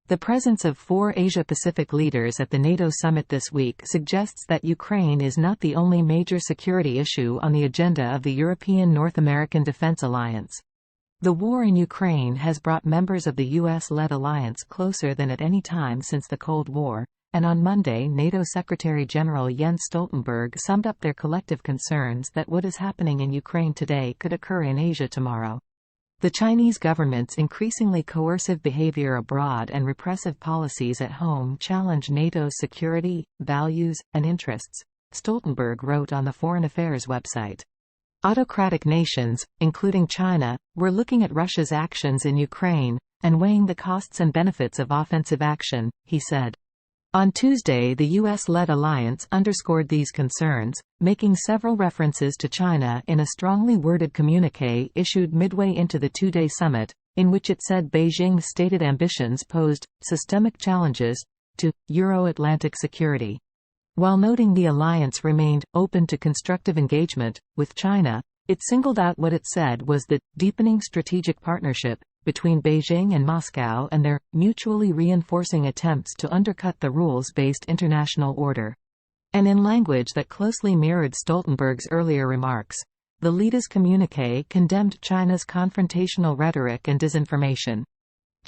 The presence of 4 Asia-Pacific leaders at the NATO summit this week suggests that Ukraine is not the only major security issue on the agenda of the European-North American Defense Alliance. The war in Ukraine has brought members of the US-led alliance closer than at any time since the Cold War, and on Monday NATO Secretary-General Jens Stoltenberg summed up their collective concerns that what is happening in Ukraine today could occur in Asia tomorrow. The Chinese government's increasingly coercive behavior abroad and repressive policies at home challenge NATO's security, values, and interests, Stoltenberg wrote on the Foreign Affairs website. Autocratic nations, including China, were looking at Russia's actions in Ukraine, and weighing the costs and benefits of offensive action, he said. On Tuesday, the US-led alliance underscored these concerns, making several references to China in a strongly worded communiqué issued midway into the two-day summit, in which it said Beijing's stated ambitions posed systemic challenges to Euro-Atlantic security. While noting the alliance remained open to constructive engagement with China, it singled out what it said was the deepening strategic partnership between Beijing and Moscow and their mutually reinforcing attempts to undercut the rules-based international order. And in language that closely mirrored Stoltenberg's earlier remarks, the leaders' communiqué condemned China's confrontational rhetoric and disinformation.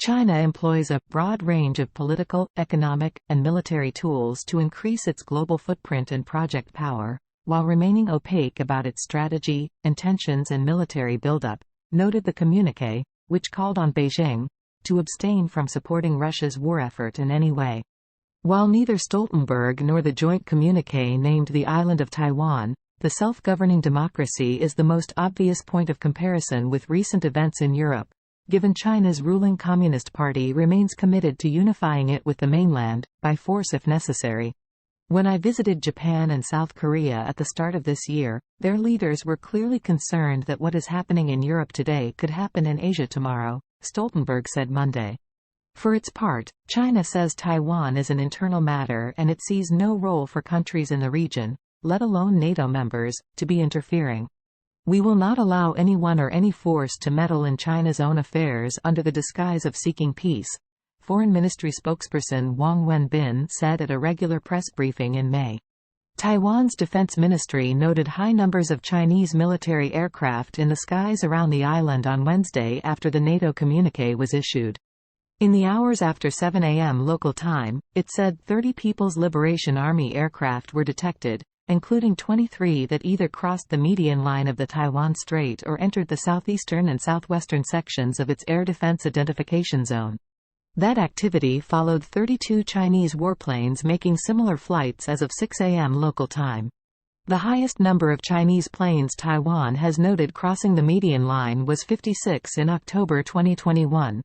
China employs a broad range of political, economic, and military tools to increase its global footprint and project power, while remaining opaque about its strategy, intentions and military buildup, noted the communiqué, which called on Beijing to abstain from supporting Russia's war effort in any way. While neither Stoltenberg nor the joint communiqué named the island of Taiwan, the self-governing democracy is the most obvious point of comparison with recent events in Europe, given China's ruling Communist Party remains committed to unifying it with the mainland, by force if necessary. When I visited Japan and South Korea at the start of this year, their leaders were clearly concerned that what is happening in Europe today could happen in Asia tomorrow, Stoltenberg said Monday. For its part, China says Taiwan is an internal matter and it sees no role for countries in the region, let alone NATO members, to be interfering. We will not allow anyone or any force to meddle in China's own affairs under the disguise of seeking peace, Foreign Ministry spokesperson Wang Wenbin said at a regular press briefing in May. Taiwan's defense ministry noted high numbers of Chinese military aircraft in the skies around the island on Wednesday after the NATO communiqué was issued. In the hours after 7 a.m. local time, it said 30 People's Liberation Army aircraft were detected, including 23 that either crossed the median line of the Taiwan Strait or entered the southeastern and southwestern sections of its air defense identification zone. That activity followed 32 Chinese warplanes making similar flights as of 6 a.m. local time. The highest number of Chinese planes Taiwan has noted crossing the median line was 56 in October 2021.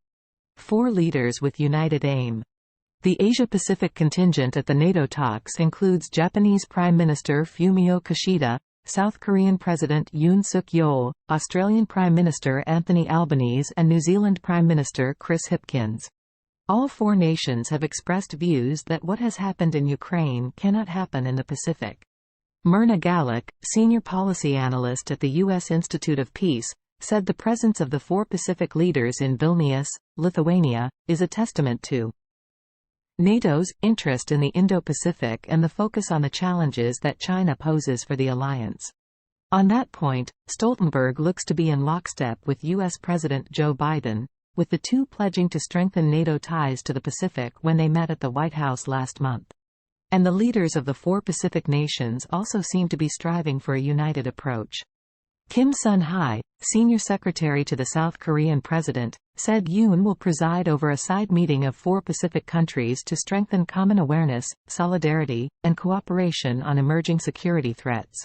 4 leaders with united aim. The Asia-Pacific contingent at the NATO talks includes Japanese Prime Minister Fumio Kishida, South Korean President Yoon Suk-yeol, Australian Prime Minister Anthony Albanese and New Zealand Prime Minister Chris Hipkins. All 4 nations have expressed views that what has happened in Ukraine cannot happen in the Pacific. Myrna Galick, senior policy analyst at the U.S. Institute of Peace, said the presence of the 4 Pacific leaders in Vilnius, Lithuania, is a testament to NATO's interest in the Indo-Pacific and the focus on the challenges that China poses for the alliance. On that point, Stoltenberg looks to be in lockstep with U.S. President Joe Biden, with the two pledging to strengthen NATO ties to the Pacific when they met at the White House last month. And the leaders of the 4 Pacific nations also seem to be striving for a united approach. Kim Sun-hai, senior secretary to the South Korean president, said Yoon will preside over a side meeting of 4 Pacific countries to strengthen common awareness, solidarity, and cooperation on emerging security threats.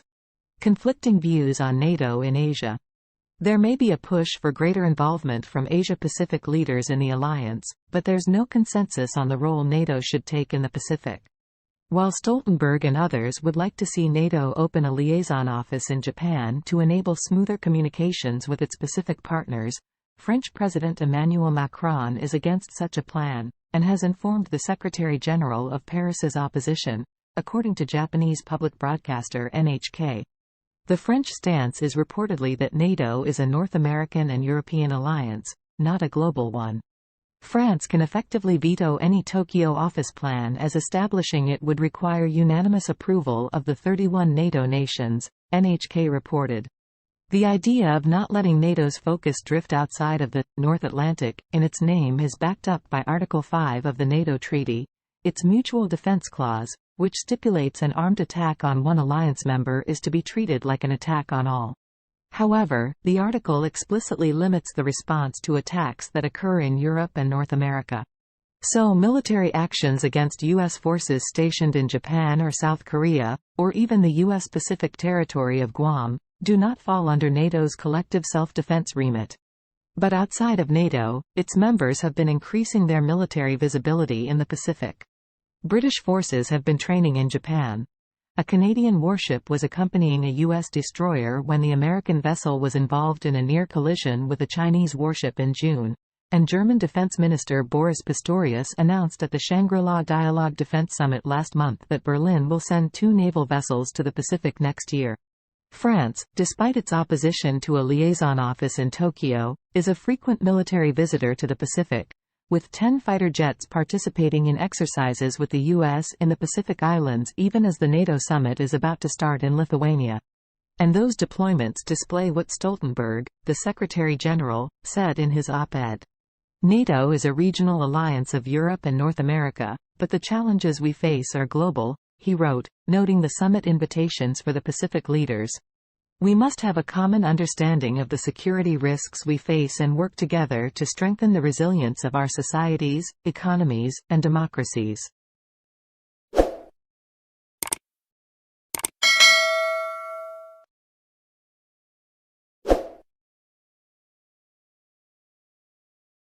Conflicting views on NATO in Asia. There may be a push for greater involvement from Asia-Pacific leaders in the alliance, but there's no consensus on the role NATO should take in the Pacific. While Stoltenberg and others would like to see NATO open a liaison office in Japan to enable smoother communications with its Pacific partners, French President Emmanuel Macron is against such a plan, and has informed the Secretary-General of Paris's opposition, according to Japanese public broadcaster NHK. The French stance is reportedly that NATO is a North American and European alliance, not a global one. France can effectively veto any Tokyo office plan, as establishing it would require unanimous approval of the 31 NATO nations, NHK reported. The idea of not letting NATO's focus drift outside of the North Atlantic in its name is backed up by Article 5 of the NATO Treaty, its Mutual Defense Clause, which stipulates an armed attack on one alliance member is to be treated like an attack on all. However, the article explicitly limits the response to attacks that occur in Europe and North America. So military actions against U.S. forces stationed in Japan or South Korea, or even the U.S. Pacific territory of Guam, do not fall under NATO's collective self-defense remit. But outside of NATO, its members have been increasing their military visibility in the Pacific. British forces have been training in Japan. A Canadian warship was accompanying a U.S. destroyer when the American vessel was involved in a near collision with a Chinese warship in June, and German Defense Minister Boris Pistorius announced at the Shangri-La Dialogue Defense Summit last month that Berlin will send 2 naval vessels to the Pacific next year. France, despite its opposition to a liaison office in Tokyo, is a frequent military visitor to the Pacific, with 10 fighter jets participating in exercises with the U.S. in the Pacific Islands even as the NATO summit is about to start in Lithuania. And those deployments display what Stoltenberg, the Secretary-General, said in his op-ed. NATO is a regional alliance of Europe and North America, but the challenges we face are global, he wrote, noting the summit invitations for the Pacific leaders. We must have a common understanding of the security risks we face and work together to strengthen the resilience of our societies, economies, and democracies.